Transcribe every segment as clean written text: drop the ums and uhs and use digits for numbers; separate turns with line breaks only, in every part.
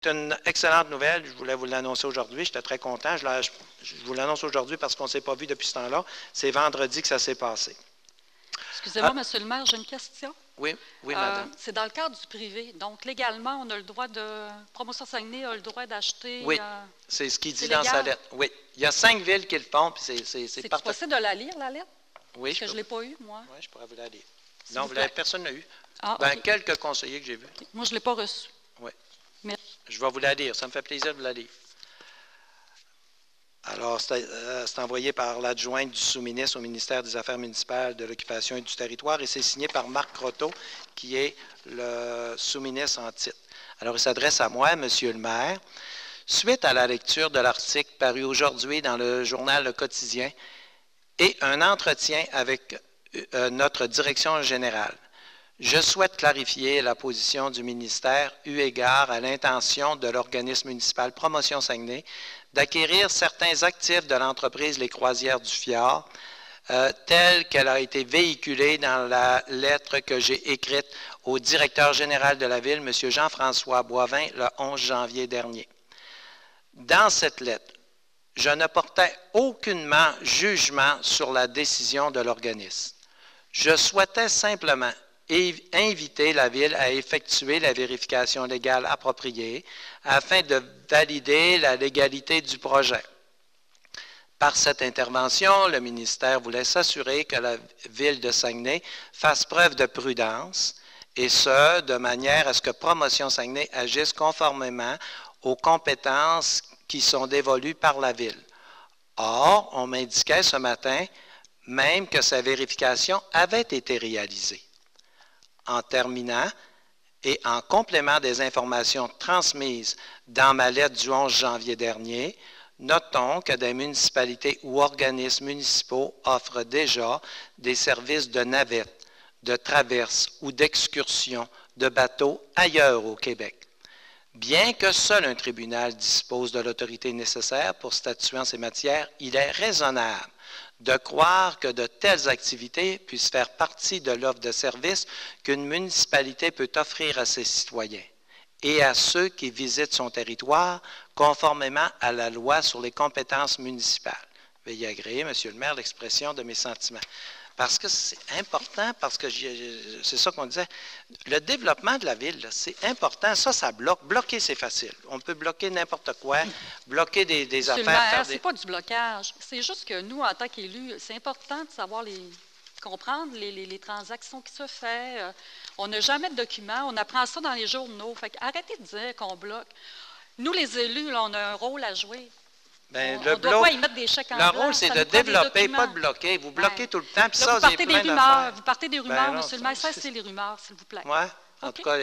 C'est une excellente nouvelle. Je voulais vous l'annoncer aujourd'hui. J'étais très content. Je vous l'annonce aujourd'hui parce qu'on ne s'est pas vu depuis ce temps-là. C'est vendredi que ça s'est passé.
Excusez-moi, Monsieur le maire, j'ai une question.
Oui, madame.
C'est dans le cadre du privé. Donc, légalement, on a le droit de... Promotion Saguenay a le droit d'acheter...
Oui, c'est ce qu'il dit dans sa lettre. Oui, il y a 5 villes qui le font, puis c'est
partout. C'est possible de la lire, la lettre?
Oui.
Parce que je ne l'ai pas eue, moi.
Oui, je pourrais vous la lire. Non, personne n'a eu.
Ah,
ben, quelques conseillers que j'ai vus.
Okay. Moi, je ne l'ai pas reçue.
Oui. Merci. Je vais vous la lire. Ça me fait plaisir de vous la lire. Alors, c'est envoyé par l'adjointe du sous-ministre au ministère des Affaires municipales, de l'Occupation et du territoire, et c'est signé par Marc Croteau, qui est le sous-ministre en titre. Alors, il s'adresse à moi, Monsieur le maire. Suite à la lecture de l'article paru aujourd'hui dans le journal Le Quotidien et un entretien avec notre direction générale, je souhaite clarifier la position du ministère eu égard à l'intention de l'organisme municipal Promotion Saguenay d'acquérir certains actifs de l'entreprise Les Croisières du Fjord, telle qu'elle a été véhiculée dans la lettre que j'ai écrite au directeur général de la Ville, M. Jean-François Boivin, le 11 janvier dernier. Dans cette lettre, je ne portais aucunement jugement sur la décision de l'organisme. Je souhaitais simplement inviter la Ville à effectuer la vérification légale appropriée afin de valider la légalité du projet. Par cette intervention, le ministère voulait s'assurer que la Ville de Saguenay fasse preuve de prudence, et ce, de manière à ce que Promotion Saguenay agisse conformément aux compétences qui sont dévolues par la Ville. Or, on m'indiquait ce matin même que sa vérification avait été réalisée. En terminant, et en complément des informations transmises dans ma lettre du 11 janvier dernier, notons que des municipalités ou organismes municipaux offrent déjà des services de navette, de traverse ou d'excursion de bateaux ailleurs au Québec. Bien que seul un tribunal dispose de l'autorité nécessaire pour statuer en ces matières, il est raisonnable de croire que de telles activités puissent faire partie de l'offre de services qu'une municipalité peut offrir à ses citoyens et à ceux qui visitent son territoire conformément à la loi sur les compétences municipales. Veuillez agréer, Monsieur le maire, l'expression de mes sentiments. Parce que c'est important, parce que c'est ça qu'on disait, le développement de la ville, c'est important, ça bloque. Bloquer, c'est facile. On peut bloquer n'importe quoi, bloquer des affaires.
Ce n'est pas du blocage. C'est juste que nous, en tant qu'élus, c'est important de savoir comprendre les transactions qui se font. On n'a jamais de documents, on apprend ça dans les journaux. Fait arrêtez de dire qu'on bloque. Nous, les élus, là, on a un rôle à jouer.
Bien,
on ne doit pas y mettre des chèques en blanc.
Le rôle, c'est de développer, pas de bloquer. Vous bloquez tout le temps. Puis
là,
ça,
vous partez des rumeurs. Vous partez des rumeurs, Monsieur le maire. Cessez les rumeurs, s'il vous plaît.
Oui. En tout cas,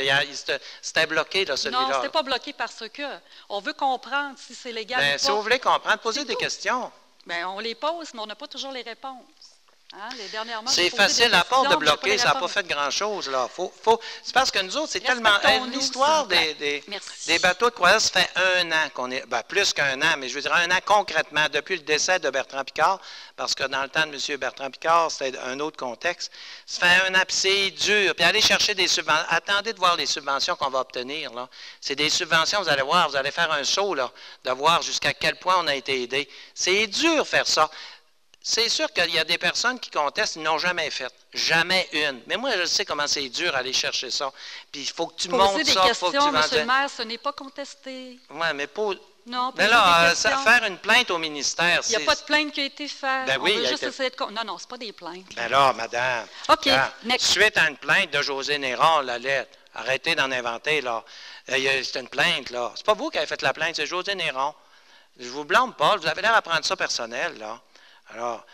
c'était bloqué, là, celui-là.
Non, ce n'était pas bloqué parce qu'on veut comprendre si c'est légal ou pas.
Si vous voulez comprendre, posez des questions.
Bien, on les pose, mais on n'a pas toujours les réponses. Hein?
C'est facile, à part de bloquer, ça n'a pas fait grand-chose. C'est parce que nous autres, c'est tellement... L'histoire des bateaux de croisière, ça fait 1 an qu'on est... Bien, plus qu'1 an, mais je veux dire 1 an concrètement, depuis le décès de Bertrand Piccard, parce que dans le temps de M. Bertrand Piccard, c'était un autre contexte. Ça fait 1 an, puis c'est dur. Puis aller chercher des subventions... Attendez de voir les subventions qu'on va obtenir, là. C'est des subventions, vous allez voir, vous allez faire un saut, là, de voir jusqu'à quel point on a été aidé. C'est dur faire ça. C'est sûr qu'il y a des personnes qui contestent, ils n'ont jamais fait. Jamais une. Mais moi, je sais comment c'est dur aller chercher ça. Puis il faut que tu montes ça, il faut que tu vendes.
Monsieur le maire, ce n'est pas contesté.
Oui, mais pas...
Non,
mais là, faire une plainte au ministère,
il n'y a pas de plainte qui a été faite.
Ben oui,
on veut juste essayer de... Non, non, ce n'est pas des plaintes.
Bien là, madame.
OK, next.
Suite à une plainte de José Néron, la lettre, arrêtez d'en inventer, là. C'est une plainte, là. C'est pas vous qui avez fait la plainte, c'est José Néron. Je vous blâme pas, vous avez l'air à prendre ça personnel, là. Alors,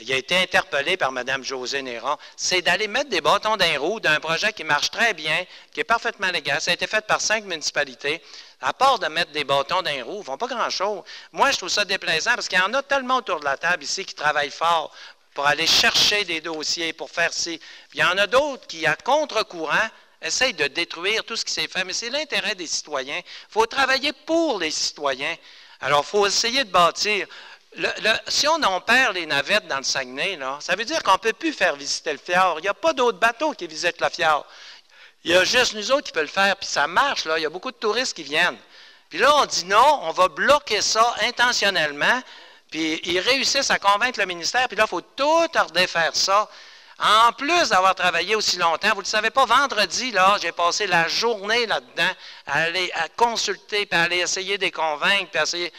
il a été interpellé par Mme José Néron. C'est d'aller mettre des bâtons dans les roues d'un projet qui marche très bien, qui est parfaitement légal. Ça a été fait par 5 municipalités. À part de mettre des bâtons dans les roues, ils ne font pas grand-chose. Moi, je trouve ça déplaisant parce qu'il y en a tellement autour de la table ici qui travaillent fort pour aller chercher des dossiers, pour faire ci. Puis il y en a d'autres qui, à contre-courant, essayent de détruire tout ce qui s'est fait. Mais c'est l'intérêt des citoyens. Il faut travailler pour les citoyens. Alors, il faut essayer de bâtir. Si on perd les navettes dans le Saguenay, là, ça veut dire qu'on ne peut plus faire visiter le fjord. Il n'y a pas d'autres bateaux qui visitent le fjord. Il y a juste nous autres qui peuvent le faire, puis ça marche, là. Il y a beaucoup de touristes qui viennent. Puis là, on dit non, on va bloquer ça intentionnellement, puis ils réussissent à convaincre le ministère, puis là, il faut tout redéfaire ça. En plus d'avoir travaillé aussi longtemps, vous ne le savez pas, vendredi, là, j'ai passé la journée là-dedans à aller à consulter, puis à aller essayer de les convaincre, puis à essayer...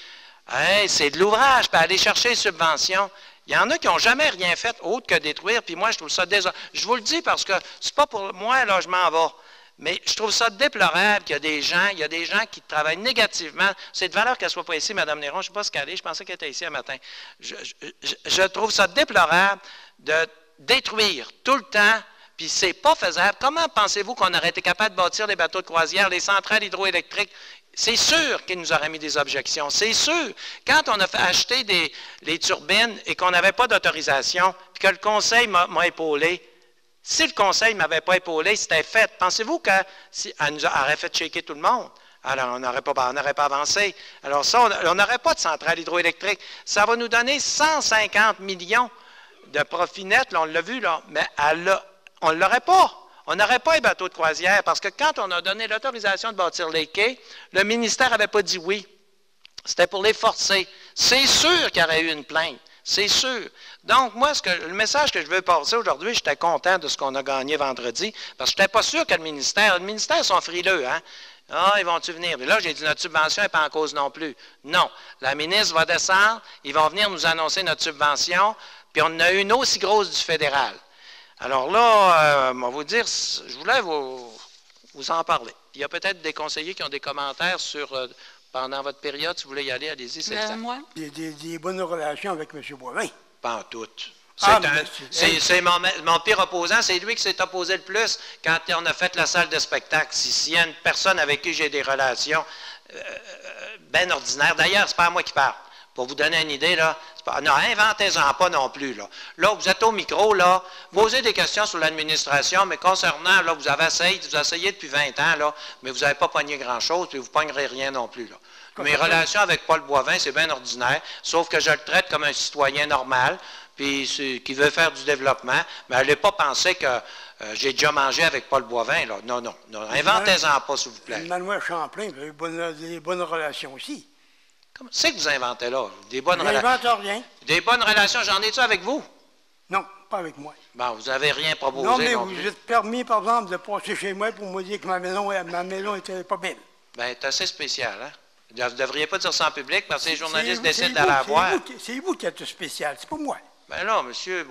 Hey, c'est de l'ouvrage, puis à aller chercher les subventions. Il y en a qui n'ont jamais rien fait autre que détruire, puis moi, je trouve ça désolé. Je vous le dis parce que c'est pas pour moi, là, je m'en vais. Mais je trouve ça déplorable qu'il y a des gens qui travaillent négativement. C'est de valeur qu'elle ne soit pas ici, Mme Néron. Je ne sais pas ce qu'elle est. Je pensais qu'elle était ici un matin. Je trouve ça déplorable de détruire tout le temps, puis c'est pas faisable. Comment pensez-vous qu'on aurait été capable de bâtir les bateaux de croisière, les centrales hydroélectriques? C'est sûr qu'il nous aurait mis des objections. C'est sûr. Quand on a acheté les turbines et qu'on n'avait pas d'autorisation, puis que le Conseil m'a épaulé, si le Conseil ne m'avait pas épaulé, c'était fait. Pensez-vous qu'elle nous aurait fait checker tout le monde? Alors, on n'aurait pas avancé. Alors ça, on n'aurait pas de centrale hydroélectrique. Ça va nous donner 150 millions de profit net, là, on l'a vu, là, mais on ne l'aurait pas. On n'aurait pas les bateaux de croisière parce que quand on a donné l'autorisation de bâtir les quais, le ministère n'avait pas dit oui. C'était pour les forcer. C'est sûr qu'il y aurait eu une plainte. C'est sûr. Donc, moi, le message que je veux passer aujourd'hui, j'étais content de ce qu'on a gagné vendredi parce que je n'étais pas sûr que le ministère sont frileux, hein? Ah, ils vont-tu venir? Mais là, j'ai dit, notre subvention n'est pas en cause non plus. Non. La ministre va descendre, ils vont venir nous annoncer notre subvention, puis on en a une aussi grosse du fédéral. Alors là, on va vous dire, je voulais vous en parler. Il y a peut-être des conseillers qui ont des commentaires sur, pendant votre période, si vous voulez y aller, allez-y, c'est ça.
Moi?
Des bonnes relations avec M. Boivin.
Pas en tout.
C'est
mon pire opposant, c'est lui qui s'est opposé le plus quand on a fait la salle de spectacle. S'il y a une personne avec qui j'ai des relations bien ordinaires, d'ailleurs, c'est pas à moi qui parle. Pour vous donner une idée, là, non, inventez-en pas non plus. Là, vous êtes au micro, là, posez des questions sur l'administration, mais concernant, là, vous avez essayé depuis 20 ans, là, mais vous n'avez pas pogné grand-chose, puis vous ne pognerez rien non plus, là. Mes relations avec Paul Boivin, c'est bien ordinaire, sauf que je le traite comme un citoyen normal, puis qui veut faire du développement, mais n'allez pas penser que j'ai déjà mangé avec Paul Boivin, là. Non, inventez-en pas, s'il vous plaît.
Manuel Champlain, vous avez des bonnes relations aussi.
C'est que vous inventez là? Des bonnes relations.
Je n'invente rien.
Des bonnes relations, j'en ai-tu avec vous?
Non, pas avec moi.
Bon, vous n'avez rien proposé.
Non, mais vous êtes permis, par exemple, de passer chez moi pour me dire que ma maison était pas belle.
Bien, c'est assez spécial, hein? Vous ne devriez pas dire ça en public parce que les journalistes décident d'aller la voir.
C'est vous qui êtes spécial, c'est pas moi.
Bien là, monsieur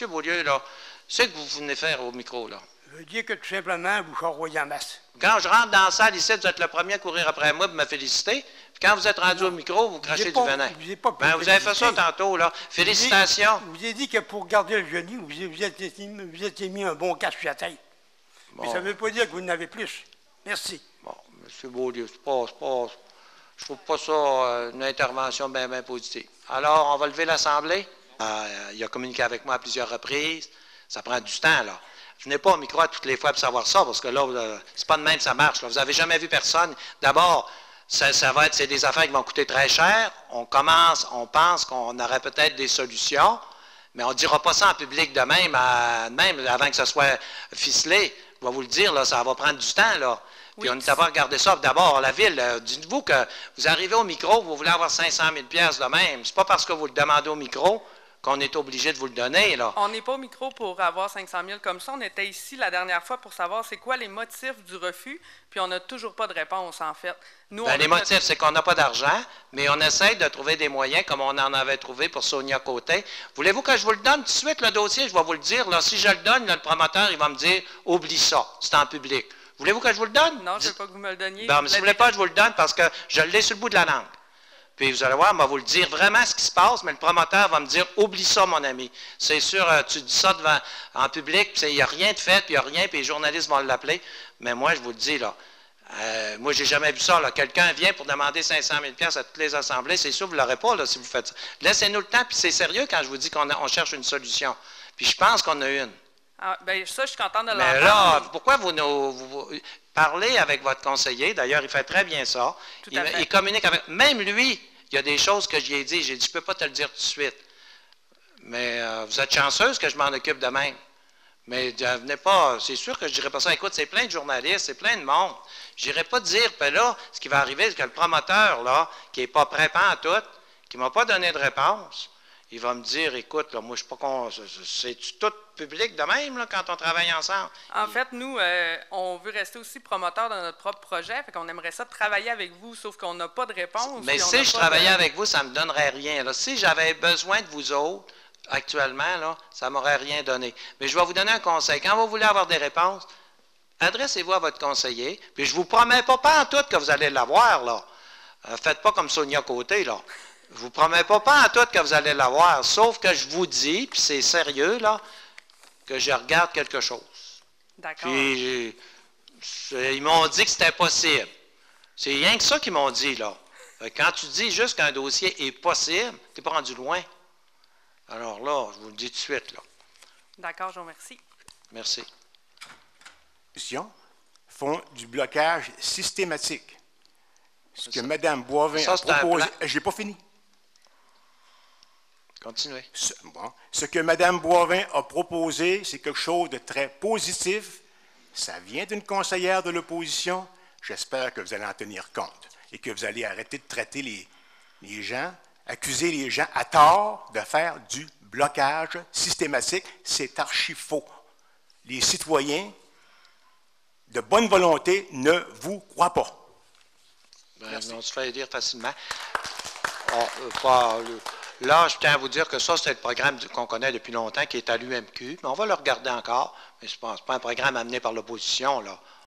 Beaulieu, là, c'est que vous venez faire au micro, là?
Je veux dire que tout simplement, vous charroyez en masse.
Quand je rentre dans la salle ici, vous êtes le premier à courir après moi pour me féliciter. Puis quand vous êtes rendu au micro, vous crachez du venin. Vous avez fait ça tantôt, là. Félicitations.
Je vous ai dit que pour garder le génie, vous étiez mis un bon casque sur la tête. Bon. Mais ça ne veut pas dire que vous en avez plus. Merci.
Bon, M. Beaulieu, je trouve pas ça une intervention bien positive. Alors, on va lever l'Assemblée. Il a communiqué avec moi à plusieurs reprises. Ça prend du temps, là. Venez pas au micro à toutes les fois pour savoir ça, parce que là, c'est pas de même que ça marche. Là. Vous n'avez jamais vu personne. D'abord, c'est des affaires qui vont coûter très cher. On pense qu'on aurait peut-être des solutions, mais on ne dira pas ça en public de même avant que ça soit ficelé. Je vais vous le dire, là, ça va prendre du temps, là. Puis on ne t'a pas regardé ça. D'abord, la ville, dites-vous que vous arrivez au micro, vous voulez avoir 500 000 $ de même. C'est pas parce que vous le demandez au micro qu'on est obligé de vous le donner, là.
On n'est pas au micro pour avoir 500 000 comme ça. On était ici la dernière fois pour savoir c'est quoi les motifs du refus, puis on n'a toujours pas de réponse, en fait. Nous,
les motifs, c'est qu'on n'a pas d'argent, mais on essaie de trouver des moyens, comme on en avait trouvé pour Sonia Côté. Voulez-vous que je vous le donne tout de suite, le dossier? Je vais vous le dire. Là, si je le donne, là, le promoteur, il va me dire « Oublie ça, c'est en public ». Voulez-vous que je vous le donne?
Non, je ne veux pas que vous me le donniez.
Bon, mais si vous ne voulez pas, je vous le donne parce que je l'ai sur le bout de la langue. Puis vous allez voir, on va vous le dire vraiment ce qui se passe, mais le promoteur va me dire « Oublie ça, mon ami. C'est sûr, tu dis ça en public, il n'y a rien de fait, puis il n'y a rien, puis les journalistes vont l'appeler. » Mais moi, je vous le dis, là, moi, j'ai jamais vu ça. Quelqu'un vient pour demander 500 000 $ à toutes les assemblées. C'est sûr, vous ne l'aurez pas là, si vous faites ça. Laissez-nous le temps, puis c'est sérieux quand je vous dis qu'on cherche une solution. Puis je pense qu'on a une.
Ah, bien, ça, je suis contente de l'entendre.
Mais là, pourquoi vous parlez avec votre conseiller? D'ailleurs, il fait très bien ça. Il communique avec... Même lui, il y a des choses que j'y ai dit. J'ai dit, je ne peux pas te le dire tout de suite. Mais vous êtes chanceuse que je m'en occupe de même. Mais venez pas, c'est sûr que je dirais pas ça. Écoute, c'est plein de journalistes, c'est plein de monde. Je n'irai pas dire, ben là, ce qui va arriver, c'est que le promoteur, là, qui n'est pas prêt à tout, qui ne m'a pas donné de réponse, il va me dire, écoute, là, moi, je ne suis pas c'est tout public de même, là, quand on travaille ensemble.
En fait, nous, on veut rester aussi promoteur de notre propre projet, fait qu'on aimerait ça travailler avec vous, sauf qu'on n'a pas de réponse.
Mais si je travaillais avec vous, ça ne me donnerait rien. Là. Si j'avais besoin de vous autres, actuellement, là, ça ne m'aurait rien donné. Mais je vais vous donner un conseil. Quand vous voulez avoir des réponses, adressez-vous à votre conseiller, puis je ne vous promets pas en tout que vous allez l'avoir, là. Faites pas comme Sonia Côté, là. Je ne vous promets pas en tout que vous allez l'avoir, sauf que je vous dis, puis c'est sérieux, là, que je regarde quelque chose.
D'accord.
Puis, ils m'ont dit que c'était possible. C'est rien que ça qu'ils m'ont dit, là. Quand tu dis juste qu'un dossier est possible, tu n'es pas rendu loin. Alors là, je vous le dis tout de suite, là.
D'accord, je vous remercie.
Merci.
Font du blocage systématique. Ce que Mme Boivin a proposé... Je n'ai pas fini.
Continuez.
Ce que Mme Boivin a proposé, c'est quelque chose de très positif. Ça vient d'une conseillère de l'opposition. J'espère que vous allez en tenir compte et que vous allez arrêter de traiter les gens, accuser les gens à tort de faire du blocage systématique. C'est archi faux. Les citoyens de bonne volonté ne vous croient pas.
Ben, on se fait dire facilement. Là, je tiens à vous dire que ça, c'est le programme qu'on connaît depuis longtemps, qui est à l'UMQ, mais on va le regarder encore. Mais ce n'est pas un programme amené par l'opposition, là.